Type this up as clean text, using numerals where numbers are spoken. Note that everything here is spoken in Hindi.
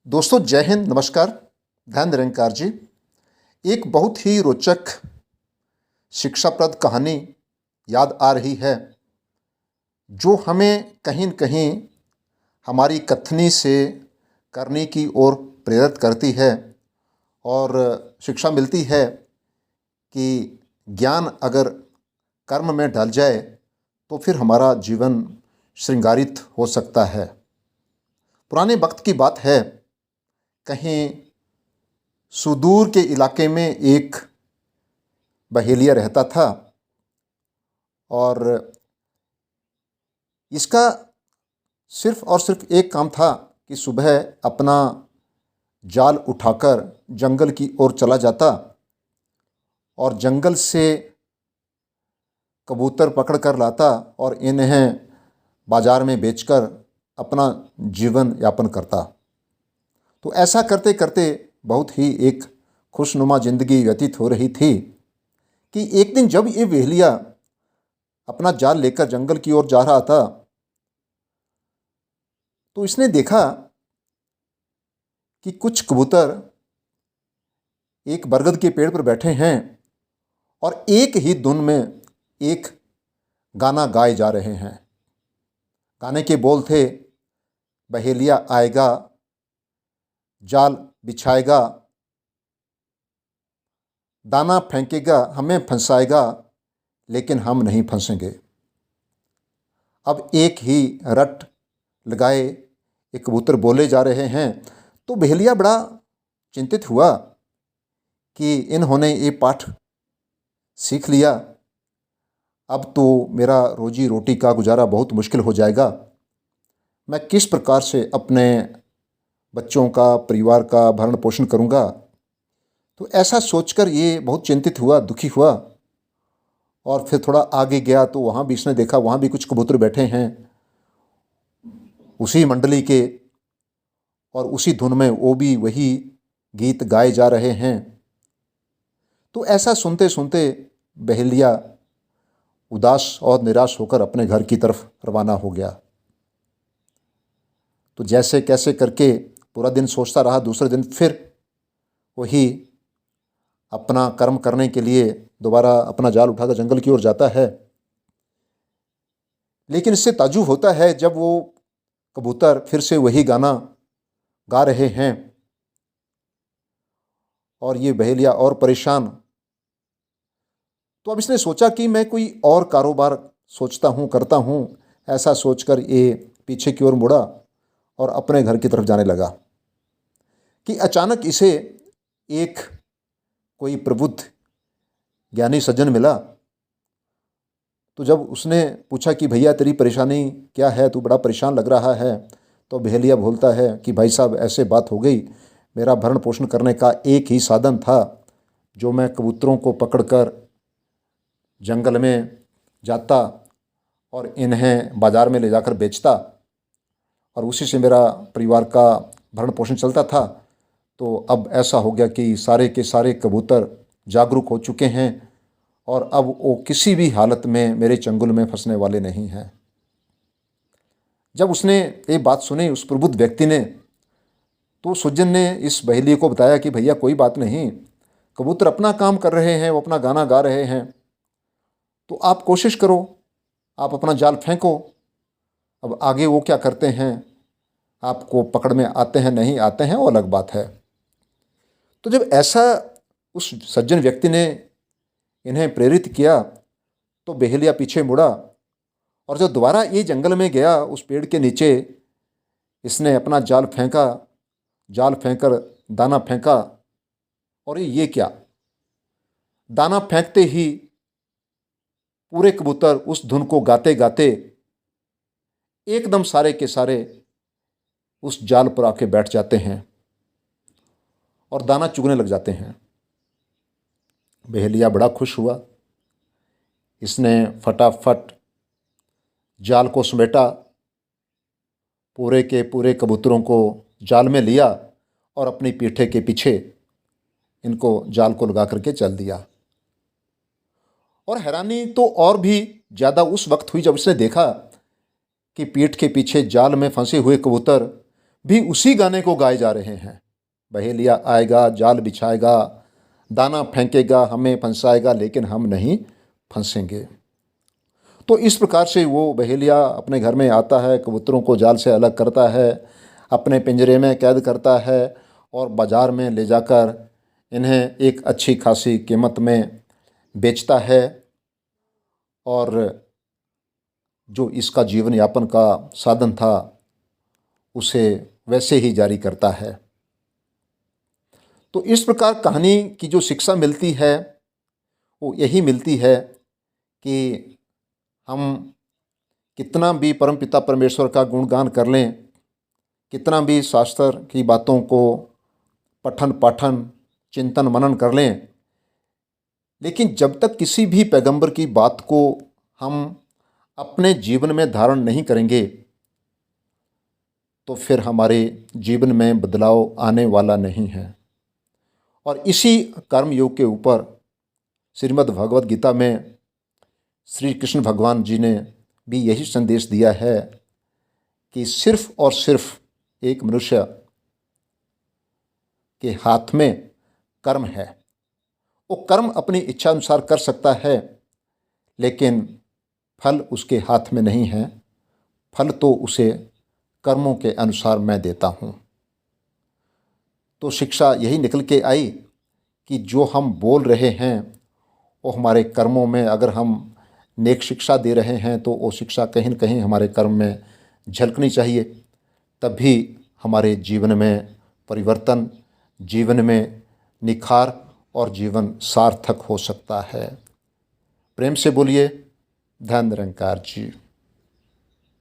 दोस्तों जय हिंद, नमस्कार। ध्यान निरंकार जी। एक बहुत ही रोचक शिक्षाप्रद कहानी याद आ रही है जो हमें कहीं न कहीं हमारी कथनी से करने की ओर प्रेरित करती है और शिक्षा मिलती है कि ज्ञान अगर कर्म में ढल जाए तो फिर हमारा जीवन श्रृंगारित हो सकता है। पुराने वक्त की बात है, कहीं सुदूर के इलाके में एक बहेलिया रहता था और इसका सिर्फ और सिर्फ एक काम था कि सुबह अपना जाल उठाकर जंगल की ओर चला जाता और जंगल से कबूतर पकड़ कर लाता और इन्हें बाज़ार में बेचकर अपना जीवन यापन करता। तो ऐसा करते करते बहुत ही एक खुशनुमा ज़िंदगी व्यतीत हो रही थी कि एक दिन जब ये बहेलिया अपना जाल लेकर जंगल की ओर जा रहा था तो इसने देखा कि कुछ कबूतर एक बरगद के पेड़ पर बैठे हैं और एक ही धुन में एक गाना गाए जा रहे हैं। गाने के बोल थे, बहेलिया आएगा, जाल बिछाएगा, दाना फेंकेगा, हमें फंसाएगा, लेकिन हम नहीं फंसेंगे। अब एक ही रट लगाए एक कबूतर बोले जा रहे हैं तो बहेलिया बड़ा चिंतित हुआ कि इन्होंने ये पाठ सीख लिया, अब तो मेरा रोजी रोटी का गुजारा बहुत मुश्किल हो जाएगा। मैं किस प्रकार से अपने बच्चों का, परिवार का भरण पोषण करूंगा। तो ऐसा सोचकर ये बहुत चिंतित हुआ, दुखी हुआ और फिर थोड़ा आगे गया तो वहाँ भी इसने देखा, वहाँ भी कुछ कबूतर बैठे हैं उसी मंडली के और उसी धुन में वो भी वही गीत गाए जा रहे हैं। तो ऐसा सुनते सुनते बहेलिया उदास और निराश होकर अपने घर की तरफ रवाना हो गया। तो जैसे कैसे करके पूरा दिन सोचता रहा। दूसरे दिन फिर वही अपना कर्म करने के लिए दोबारा अपना जाल उठाकर जंगल की ओर जाता है। लेकिन इससे ताज्जुब होता है जब वो कबूतर फिर से वही गाना गा रहे हैं और ये बहेलिया और परेशान। तो अब इसने सोचा कि मैं कोई और कारोबार सोचता हूँ, करता हूँ। ऐसा सोचकर ये पीछे की ओर मुड़ा और अपने घर की तरफ जाने लगा कि अचानक इसे एक कोई प्रबुद्ध ज्ञानी सज्जन मिला। तो जब उसने पूछा कि भैया तेरी परेशानी क्या है, तू बड़ा परेशान लग रहा है, तो बहेलिया बोलता है कि भाई साहब ऐसे बात हो गई, मेरा भरण पोषण करने का एक ही साधन था जो मैं कबूतरों को पकड़कर जंगल में जाता और इन्हें बाज़ार में ले जाकर बेचता और उसी से मेरा परिवार का भरण पोषण चलता था। तो अब ऐसा हो गया कि सारे के सारे कबूतर जागरूक हो चुके हैं और अब वो किसी भी हालत में मेरे चंगुल में फंसने वाले नहीं हैं। जब उसने ये बात सुनी उस प्रबुद्ध व्यक्ति ने, तो सज्जन ने इस बहेलिये को बताया कि भैया कोई बात नहीं, कबूतर अपना काम कर रहे हैं, वो अपना गाना गा रहे हैं, तो आप कोशिश करो, आप अपना जाल फेंको। अब आगे वो क्या करते हैं, आपको पकड़ में आते हैं नहीं आते हैं, वो अलग बात है। तो जब ऐसा उस सज्जन व्यक्ति ने इन्हें प्रेरित किया तो बहेलिया पीछे मुड़ा और जब दोबारा ये जंगल में गया, उस पेड़ के नीचे इसने अपना जाल फेंका, जाल फेंककर दाना फेंका और ये क्या, दाना फेंकते ही पूरे कबूतर उस धुन को गाते गाते एकदम सारे के सारे उस जाल पर आके बैठ जाते हैं और दाना चुगने लग जाते हैं। बहेलिया बड़ा खुश हुआ। इसने फटाफट जाल को समेटा, पूरे के पूरे कबूतरों को जाल में लिया और अपनी पीठे के पीछे इनको जाल को लगा करके चल दिया। और हैरानी तो और भी ज़्यादा उस वक्त हुई जब इसने देखा कि पीठ के पीछे जाल में फंसे हुए कबूतर भी उसी गाने को गाए जा रहे हैं। बहेलिया आएगा, जाल बिछाएगा, दाना फेंकेगा, हमें फंसाएगा, लेकिन हम नहीं फंसेंगे। तो इस प्रकार से वो बहेलिया अपने घर में आता है, कबूतरों को जाल से अलग करता है, अपने पिंजरे में कैद करता है और बाज़ार में ले जाकर इन्हें एक अच्छी खासी कीमत में बेचता है और जो इसका जीवन यापन का साधन था उसे वैसे ही जारी करता है। तो इस प्रकार कहानी की जो शिक्षा मिलती है वो यही मिलती है कि हम कितना भी परमपिता परमेश्वर का गुणगान कर लें, कितना भी शास्त्र की बातों को पठन पाठन चिंतन मनन कर लें, लेकिन जब तक किसी भी पैगंबर की बात को हम अपने जीवन में धारण नहीं करेंगे तो फिर हमारे जीवन में बदलाव आने वाला नहीं है। और इसी कर्म योग के ऊपर श्रीमद् भगवद गीता में श्री कृष्ण भगवान जी ने भी यही संदेश दिया है कि सिर्फ और सिर्फ एक मनुष्य के हाथ में कर्म है। वो कर्म अपनी इच्छा अनुसार कर सकता है, लेकिन फल उसके हाथ में नहीं है। फल तो उसे कर्मों के अनुसार मैं देता हूँ। तो शिक्षा यही निकल के आई कि जो हम बोल रहे हैं वो हमारे कर्मों में, अगर हम नेक शिक्षा दे रहे हैं तो वो शिक्षा कहीं न कहीं हमारे कर्म में झलकनी चाहिए। तभी हमारे जीवन में परिवर्तन, जीवन में निखार और जीवन सार्थक हो सकता है। प्रेम से बोलिए धन निरंकार जी।